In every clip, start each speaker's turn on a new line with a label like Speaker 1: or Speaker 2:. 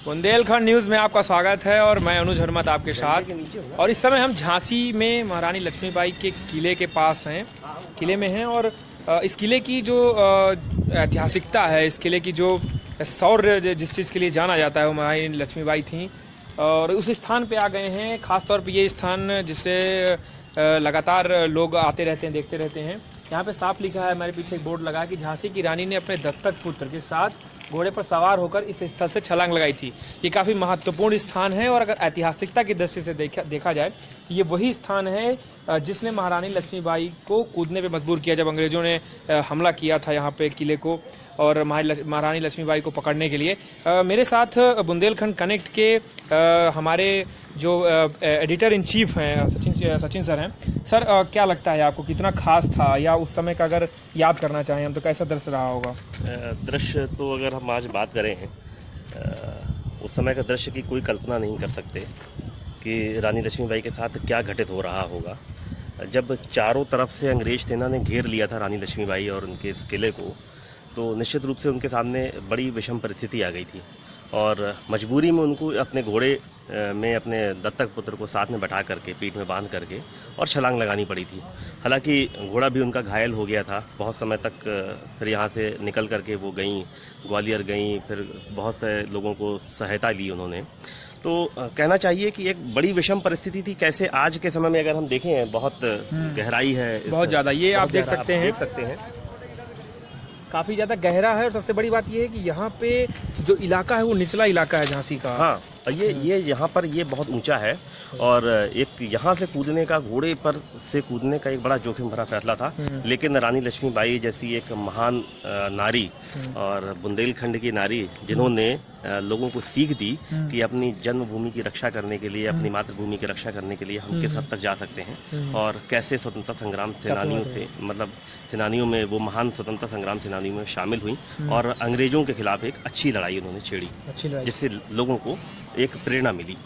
Speaker 1: Bundelkhand news में आपका स्वागत है और मैं अनुज हरमत आपके साथ। और इस समय हम झांसी में महारानी लक्ष्मीबाई के किले के पास हैं, किले में हैं। और इस किले की जो ऐतिहासिकता है, इस किले की जो शौर्य जिस चीज़ के लिए जाना जाता है वो महारानी लक्ष्मीबाई थी, और उस स्थान पे आ गए हैं। खासतौर पे ये स्थान जिसे लगातार लोग आते रहते हैं, देखते रहते हैं। यहाँ पे साफ लिखा है, हमारे पीछे एक बोर्ड लगा कि झांसी की रानी ने अपने दत्तक पुत्र के साथ घोड़े पर सवार होकर इस स्थल से छलांग लगाई थी। ये काफी महत्वपूर्ण स्थान है और अगर ऐतिहासिकता की दृष्टि से देखा जाए तो ये वही स्थान है जिसने महारानी लक्ष्मीबाई को कूदने पे मजबूर किया जब अंग्रेजों ने हमला किया था यहाँ पे किले को और महारानी लक्ष्मीबाई को पकड़ने के लिए। मेरे साथ बुंदेलखंड कनेक्ट के हमारे जो एडिटर इन चीफ हैं सचिन सर हैं। सर, क्या लगता है आपको, कितना खास था, या उस समय का अगर याद करना चाहें हम तो कैसा दृश्य रहा होगा?
Speaker 2: दृश्य तो अगर हम आज बात करें उस समय का दृश्य की कोई कल्पना नहीं कर सकते कि रानी लक्ष्मीबाई के साथ क्या घटित हो रहा होगा। जब चारों तरफ से अंग्रेज सेना ने घेर लिया था रानी लक्ष्मीबाई और उनके इस किले को, तो निश्चित रूप से उनके सामने बड़ी विषम परिस्थिति आ गई थी और मजबूरी में उनको अपने घोड़े में अपने दत्तक पुत्र को साथ में बैठा करके, पीठ में बांध करके और छलांग लगानी पड़ी थी। हालांकि घोड़ा भी उनका घायल हो गया था बहुत समय तक। फिर यहाँ से निकल करके वो गईं, ग्वालियर गईं, फिर बहुत से लोगों को सहायता ली उन्होंने। तो कहना चाहिए कि एक बड़ी विषम परिस्थिति थी। कैसे आज के समय में अगर हम देखें, बहुत गहराई है,
Speaker 1: बहुत ज्यादा, ये आप देख सकते हैं काफी ज्यादा गहरा है। और सबसे बड़ी बात यह है कि यहाँ पे जो इलाका है वो निचला इलाका है झांसी का।
Speaker 2: हाँ, ये यहाँ पर ये बहुत ऊंचा है और एक यहाँ से कूदने का, घोड़े पर से कूदने का एक बड़ा जोखिम भरा फैसला था। लेकिन रानी लक्ष्मीबाई जैसी एक महान नारी और बुंदेलखंड की नारी, जिन्होंने लोगों को सीख दी कि अपनी जन्मभूमि की रक्षा करने के लिए, अपनी मातृभूमि की रक्षा करने के लिए हम किस हद तक जा सकते हैं और कैसे स्वतंत्रता संग्राम सेनानियों से, मतलब सेनानियों में, वो महान स्वतंत्रता संग्राम सेनानियों में शामिल हुई और अंग्रेजों के खिलाफ एक अच्छी लड़ाई उन्होंने छेड़ी, जिससे लोगों को एक प्रेरणा मिली।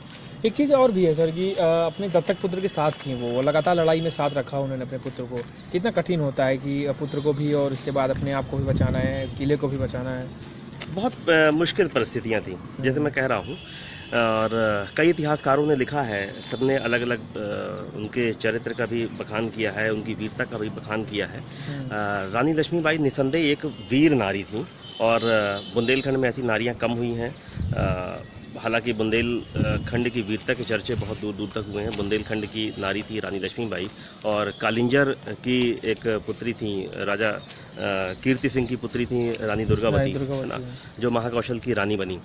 Speaker 1: एक चीज और भी है सर कि अपने दत्तक पुत्र के साथ थी, वो लगातार लड़ाई में साथ रखा उन्होंने अपने पुत्र को। कितना कठिन होता है कि पुत्र को भी और उसके बाद अपने आप को भी बचाना है, किले को भी बचाना है।
Speaker 2: बहुत मुश्किल परिस्थितियां थी, जैसे मैं कह रहा हूँ। और कई इतिहासकारों ने लिखा है, सबने अलग अलग उनके चरित्र का भी बखान किया है, उनकी वीरता का भी बखान किया है। रानी लक्ष्मीबाई निसंदेह एक वीर नारी थी और बुंदेलखंड में ऐसी नारियां कम हुई हैं। हालांकि बुंदेलखंड की वीरता के चर्चे बहुत दूर दूर तक हुए हैं। बुंदेलखंड की नारी थी रानी लक्ष्मीबाई और कालिंजर की एक पुत्री थी, राजा कीर्ति सिंह की पुत्री थी रानी दुर्गावती, जो महाकौशल की रानी बनी,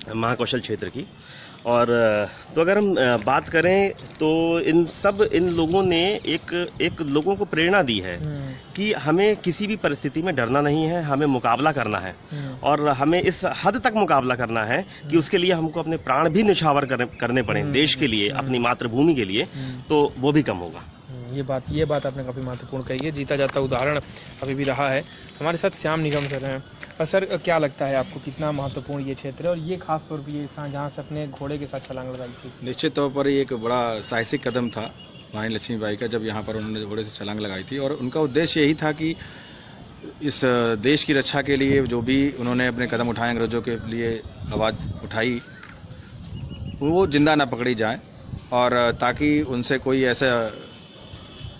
Speaker 2: महाकौशल क्षेत्र की। और तो अगर हम बात करें तो इन लोगों ने एक लोगों को प्रेरणा दी है कि हमें किसी भी परिस्थिति में डरना नहीं है, हमें मुकाबला करना है और हमें इस हद तक मुकाबला करना है कि उसके लिए हमको अपने प्राण भी न्यौछावर करने पड़े देश के लिए, अपनी मातृभूमि के लिए, तो वो भी कम होगा।
Speaker 1: ये बात आपने काफी महत्वपूर्ण कही है। जीता जाता उदाहरण अभी भी रहा है। हमारे साथ श्याम निगम सर हैं। और सर, क्या लगता है आपको, कितना महत्वपूर्ण ये क्षेत्र है और ये खास तौर पर ये स्थान जहाँ से अपने घोड़े के साथ छलांग लगाई थी?
Speaker 3: निश्चित तौर पर ये एक बड़ा साहसिक कदम था महारानी लक्ष्मीबाई का, जब यहाँ पर उन्होंने घोड़े से छलांग लगाई थी। और उनका उद्देश्य यही था कि इस देश की रक्षा के लिए जो भी उन्होंने अपने कदम उठाए, अंग्रेजों के लिए आवाज़ उठाई, वो जिंदा ना पकड़ी जाए और ताकि उनसे कोई ऐसा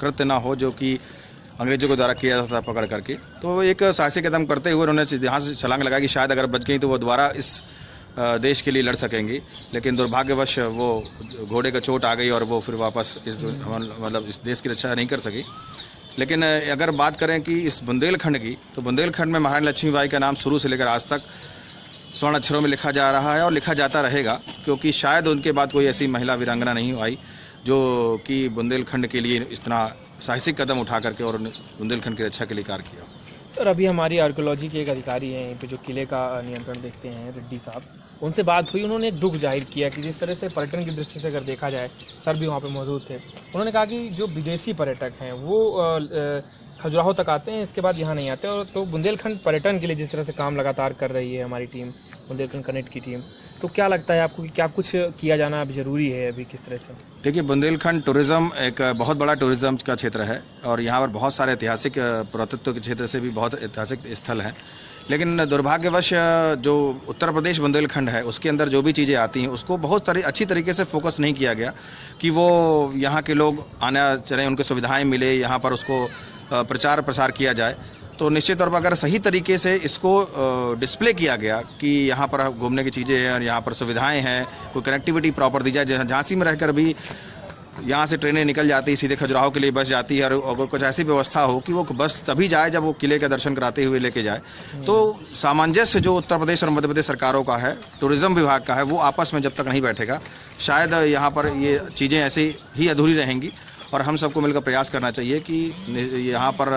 Speaker 3: कृत्य ना हो जो कि अंग्रेजों के द्वारा किया जाता था पकड़ करके। तो एक साहसिक कदम करते हुए उन्होंने यहाँ से छलांग लगाई कि शायद अगर बच गई तो वो दोबारा इस देश के लिए लड़ सकेंगी। लेकिन दुर्भाग्यवश वो घोड़े का चोट आ गई और वो फिर वापस इस देश की रक्षा नहीं कर सकी। लेकिन अगर बात करें कि इस बुंदेलखंड की, तो बुंदेलखंड में महारानी लक्ष्मीबाई का नाम शुरू से लेकर आज तक स्वर्ण अक्षरों में लिखा जा रहा है और लिखा जाता रहेगा, क्योंकि शायद उनके बाद कोई ऐसी महिला वीरांगना नहीं आई जो कि बुंदेलखंड के लिए इतना साहसिक कदम उठा करके और बुंदेलखंड की रक्षा के लिए कार्य किया।
Speaker 1: और अभी हमारी आर्कियोलॉजी के एक अधिकारी हैं यहाँ पे जो किले का नियंत्रण देखते हैं, रेड्डी साहब, उनसे बात हुई। उन्होंने दुख जाहिर किया कि जिस तरह से पर्यटन की दृष्टि से अगर देखा जाए, सर भी वहाँ पे मौजूद थे, उन्होंने कहा कि जो विदेशी पर्यटक हैं वो खजुराहो तक आते हैं, इसके बाद यहाँ नहीं आते। और तो बुंदेलखंड पर्यटन के लिए जिस तरह से काम लगातार कर रही है हमारी टीम, बुंदेलखंड कनेक्ट की टीम, तो क्या लगता है आपको कि क्या कुछ किया जाना अब जरूरी है अभी, किस तरह से?
Speaker 3: देखिए, बुंदेलखंड टूरिज्म एक बहुत बड़ा टूरिज्म का क्षेत्र है और यहाँ पर बहुत सारे ऐतिहासिक पुरातत्व के क्षेत्र से भी बहुत ऐतिहासिक स्थल हैं। लेकिन दुर्भाग्यवश जो उत्तर प्रदेश बुंदेलखंड है उसके अंदर जो भी चीज़ें आती हैं उसको बहुत अच्छी तरीके से फोकस नहीं किया गया कि वो यहाँ के लोग आना चले, उनको सुविधाएं मिले, यहाँ पर उसको प्रचार प्रसार किया जाए। तो निश्चित तौर पर अगर सही तरीके से इसको डिस्प्ले किया गया कि यहाँ पर घूमने की चीज़ें हैं और यहाँ पर सुविधाएं हैं, कोई कनेक्टिविटी प्रॉपर दी जाए। झांसी में रहकर भी यहाँ से ट्रेनें निकल जाती है, सीधे खजुराहो के लिए बस जाती है, और अगर कुछ ऐसी व्यवस्था हो कि वो बस तभी जाए जब वो किले का दर्शन कराते हुए लेके जाए, तो सामंजस्य जो उत्तर प्रदेश और मध्य प्रदेश सरकारों का है, टूरिज्म विभाग का है, वो आपस में जब तक नहीं बैठेगा शायद यहाँ पर ये चीज़ें ऐसे ही अधूरी रहेंगी। और हम सबको मिलकर प्रयास करना चाहिए कि यहाँ पर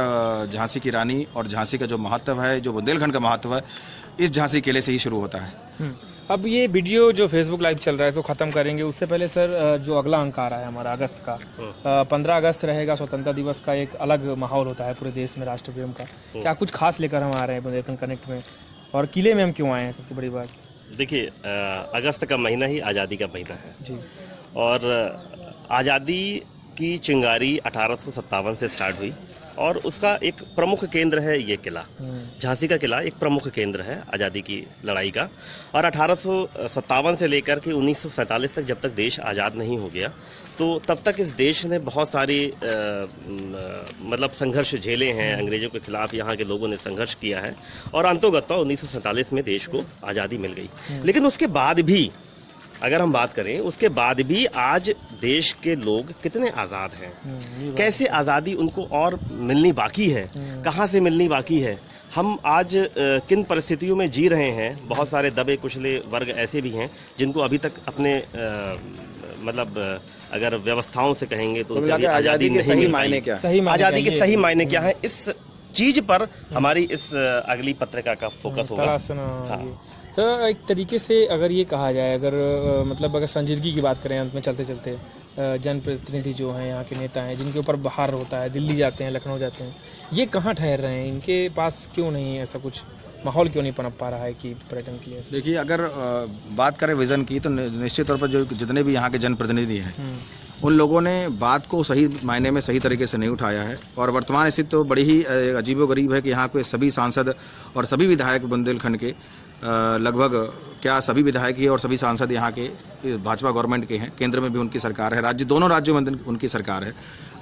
Speaker 3: झांसी की रानी और झांसी का जो महत्व है, जो बुंदेलखंड का महत्व है, इस झांसी किले से ही शुरू होता है।
Speaker 1: अब ये वीडियो जो फेसबुक लाइव चल रहा है तो खत्म करेंगे, उससे पहले सर जो अगला अंक आ रहा है हमारा अगस्त का, 15 अगस्त रहेगा, स्वतंत्रता दिवस का एक अलग माहौल होता है पूरे देश में राष्ट्र प्रेम का। क्या कुछ खास लेकर हम आ रहे हैं बुंदेलखंड कनेक्ट में, और किले में हम क्यों आए हैं? सबसे बड़ी बात
Speaker 2: देखिए, अगस्त का महीना ही आज़ादी का महीना है
Speaker 1: जी,
Speaker 2: और आज़ादी की चिंगारी 1857 से स्टार्ट हुई और उसका एक प्रमुख केंद्र है ये किला। झांसी का किला एक प्रमुख केंद्र है आज़ादी की लड़ाई का। और 1857 से लेकर के 1947 तक, जब तक देश आज़ाद नहीं हो गया, तो तब तक इस देश ने बहुत सारी मतलब संघर्ष झेले हैं। अंग्रेजों के खिलाफ यहाँ के लोगों ने संघर्ष किया है और अंतोगत्वा 1947 में देश को आज़ादी मिल गई। लेकिन उसके बाद भी अगर हम बात करें, उसके बाद भी आज देश के लोग कितने आज़ाद हैं, कैसे आज़ादी उनको और मिलनी बाकी है, कहाँ से मिलनी बाकी है, हम आज किन परिस्थितियों में जी रहे हैं। बहुत सारे दबे कुचले वर्ग ऐसे भी हैं जिनको अभी तक अपने मतलब अगर व्यवस्थाओं से कहेंगे तो आज़ादी के सही मायने क्या है, आज़ादी के सही मायने क्या है, इस चीज पर हमारी इस अगली पत्रिका का फोकस होगा।
Speaker 1: तो एक तरीके से अगर ये कहा जाए, अगर मतलब अगर संजीदगी की बात करें अंत में चलते चलते, जनप्रतिनिधि जो हैं, यहाँ के नेता हैं, जिनके ऊपर बहार होता है, दिल्ली जाते हैं, लखनऊ जाते हैं, ये कहाँ ठहर रहे हैं? इनके पास क्यों नहीं है ऐसा कुछ माहौल, क्यों नहीं पनप पा रहा है कि पर्यटन के लिए?
Speaker 3: देखिए, अगर बात करें विजन की, तो निश्चित तौर पर जो जितने भी यहाँ के जनप्रतिनिधि हैं उन लोगों ने बात को सही मायने में सही तरीके से नहीं उठाया है। और वर्तमान स्थिति तो बड़ी ही अजीबोगरीब है कि यहाँ के सभी सांसद और सभी विधायक बुंदेलखंड के लगभग क्या सभी विधायक ही और सभी सांसद यहाँ के भाजपा गवर्नमेंट के हैं। केंद्र में भी उनकी सरकार है, दोनों राज्यों में उनकी सरकार है।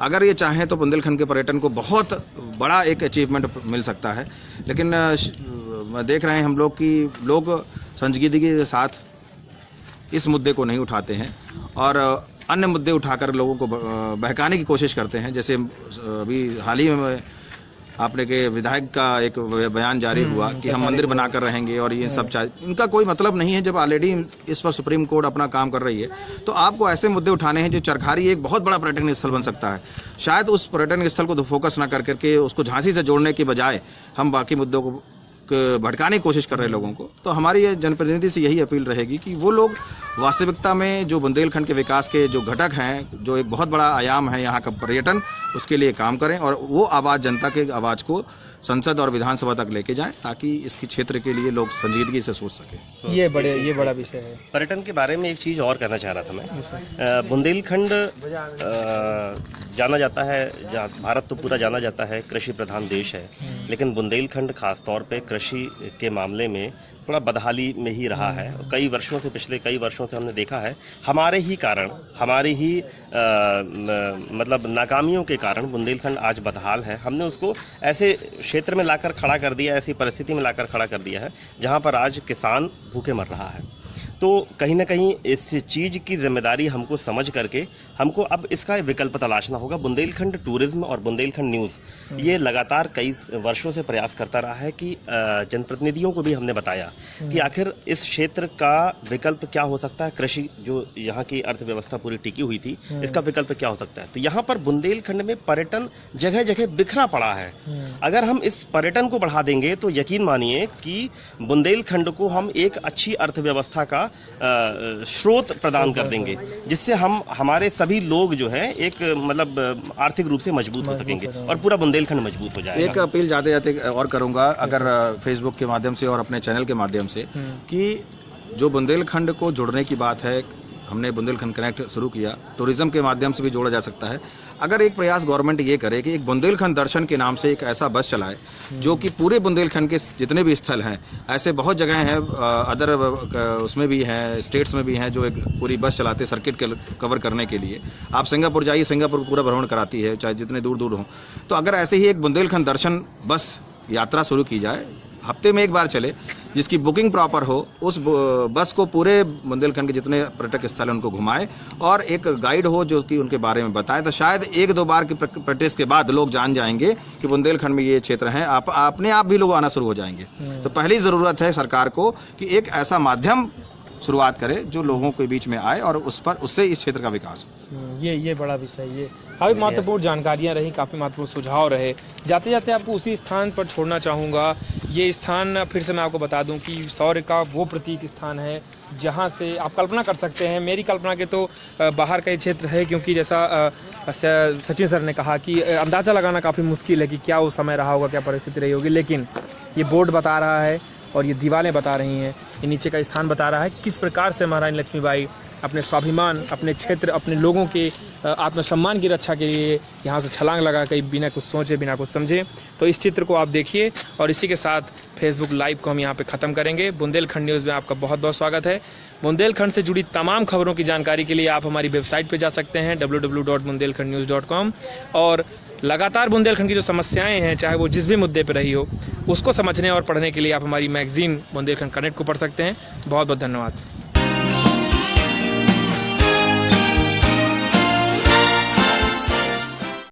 Speaker 3: अगर ये चाहें तो बुंदेलखंड के पर्यटन को बहुत बड़ा एक अचीवमेंट मिल सकता है। लेकिन देख रहे हैं हम लोग कि लोग संजीदगी के साथ इस मुद्दे को नहीं उठाते हैं और अन्य मुद्दे उठाकर लोगों को बहकाने की कोशिश करते हैं। जैसे अभी हाल ही में आपने के विधायक का एक बयान जारी हुआ कि हम मंदिर बनाकर रहेंगे और ये सब इनका कोई मतलब नहीं है। जब ऑलरेडी इस पर सुप्रीम कोर्ट अपना काम कर रही है, तो आपको ऐसे मुद्दे उठाने हैं। जो चरखारी एक बहुत बड़ा पर्यटन स्थल बन सकता है, शायद उस पर्यटन स्थल को फोकस न करके उसको झांसी से जोड़ने के बजाय हम बाकी मुद्दों को भटकाने की कोशिश कर रहे लोगों को। तो हमारी ये जनप्रतिनिधि से यही अपील रहेगी कि वो लोग वास्तविकता में जो बुंदेलखंड के विकास के जो घटक हैं, जो एक बहुत बड़ा आयाम है यहाँ का पर्यटन, उसके लिए काम करें और वो आवाज़, जनता के आवाज़ को संसद और विधानसभा तक लेके जाएं, ताकि इसकी क्षेत्र के लिए लोग संजीदगी से सोच सकें।
Speaker 1: ये बड़ा विषय है।
Speaker 2: पर्यटन के बारे में एक चीज और कहना चाह रहा था मैं। बुंदेलखंड जाना जाता है, भारत तो पूरा जाना जाता है कृषि प्रधान देश है, लेकिन बुंदेलखंड खासतौर पे कृषि के मामले में थोड़ा बदहाली में ही रहा है। कई वर्षों से, पिछले कई वर्षों से हमने देखा है, हमारे ही कारण, हमारी ही मतलब नाकामियों के कारण बुंदेलखंड आज बदहाल है। हमने उसको ऐसे क्षेत्र में लाकर खड़ा कर दिया, ऐसी परिस्थिति में लाकर खड़ा कर दिया है जहां पर आज किसान भूखे मर रहा है। तो कहीं ना कहीं इस चीज की जिम्मेदारी हमको समझ करके हमको अब इसका विकल्प तलाशना होगा। बुंदेलखंड टूरिज्म और बुंदेलखंड न्यूज ये लगातार कई वर्षों से प्रयास करता रहा है कि जनप्रतिनिधियों को भी हमने बताया कि आखिर इस क्षेत्र का विकल्प क्या हो सकता है। कृषि जो यहाँ की अर्थव्यवस्था पूरी टिकी हुई थी, इसका विकल्प क्या हो सकता है। तो यहाँ पर बुंदेलखंड में पर्यटन जगह जगह बिखरा पड़ा है। अगर हम इस पर्यटन को बढ़ा देंगे तो यकीन मानिए कि बुंदेलखंड को हम एक अच्छी अर्थव्यवस्था का स्रोत प्रदान कर देंगे, जिससे हम हमारे सभी लोग जो है एक मतलब आर्थिक रूप से मजबूत हो सकेंगे और पूरा बुंदेलखंड मजबूत हो जाएगा।
Speaker 3: एक अपील जाते जाते और करूंगा, अगर फेसबुक के माध्यम से और अपने चैनल के माध्यम से, कि जो बुंदेलखंड को जुड़ने की बात है, हमने बुंदेलखंड कनेक्ट शुरू किया, टूरिज्म के माध्यम से भी जोड़ा जा सकता है। अगर एक प्रयास गवर्नमेंट ये करे कि एक बुंदेलखंड दर्शन के नाम से एक ऐसा बस चलाए जो कि पूरे बुंदेलखंड के जितने भी स्थल हैं, ऐसे बहुत जगह हैं, अदर उसमें भी हैं, स्टेट्स में भी हैं, जो एक पूरी बस चलाते सर्किट कवर करने के लिए। आप सिंगापुर जाइए, सिंगापुर पूरा भ्रमण कराती है, चाहे जितने दूर दूर हों। तो अगर ऐसे ही एक बुंदेलखंड दर्शन बस यात्रा शुरू की जाए, हफ्ते में एक बार चले, जिसकी बुकिंग प्रॉपर हो, उस बस को पूरे बुंदेलखंड के जितने पर्यटक स्थल हैं उनको घुमाए और एक गाइड हो जो कि उनके बारे में बताए, तो शायद एक दो बार की प्रैक्टिस के बाद लोग जान जाएंगे कि बुंदेलखंड में ये क्षेत्र है, अपने आप भी लोग आना शुरू हो जाएंगे। तो पहली जरूरत है सरकार को कि एक ऐसा माध्यम शुरुआत करे जो लोगों के बीच में आए और उससे इस क्षेत्र का विकास हो।
Speaker 1: ये बड़ा विषय, ये काफी महत्वपूर्ण जानकारियां रही, काफी महत्वपूर्ण सुझाव रहे। जाते जाते आपको उसी स्थान पर छोड़ना चाहूंगा। ये स्थान फिर से मैं आपको बता दूं कि शौर्य का वो प्रतीक स्थान है जहां से आप कल्पना कर सकते हैं, मेरी कल्पना के तो बाहर का ये क्षेत्र है, क्योंकि जैसा सचिन सर ने कहा कि अंदाजा लगाना काफी मुश्किल है कि क्या वो समय रहा होगा, क्या परिस्थिति रही होगी, लेकिन ये बोर्ड बता रहा है और ये दीवारें बता रही हैं, ये नीचे का स्थान बता रहा है किस प्रकार से महारानी लक्ष्मीबाई अपने स्वाभिमान, अपने क्षेत्र, अपने लोगों के आत्मसम्मान की रक्षा के लिए यहाँ से छलांग लगा कर बिना कुछ सोचे, बिना कुछ समझे। तो इस चित्र को आप देखिए और इसी के साथ फेसबुक लाइव को हम यहाँ पे खत्म करेंगे। बुंदेलखंड न्यूज़ में आपका बहुत बहुत स्वागत है। बुंदेलखंड से जुड़ी तमाम खबरों की जानकारी के लिए आप हमारी वेबसाइट पर जा सकते हैं www.bundelkhandnews.com और लगातार बुंदेलखंड की जो समस्याएं हैं, चाहे वो जिस भी मुद्दे पर रही हो, उसको समझने और पढ़ने के लिए आप हमारी मैगजीन बुंदेलखंड कनेक्ट को पढ़ सकते हैं। बहुत बहुत धन्यवाद।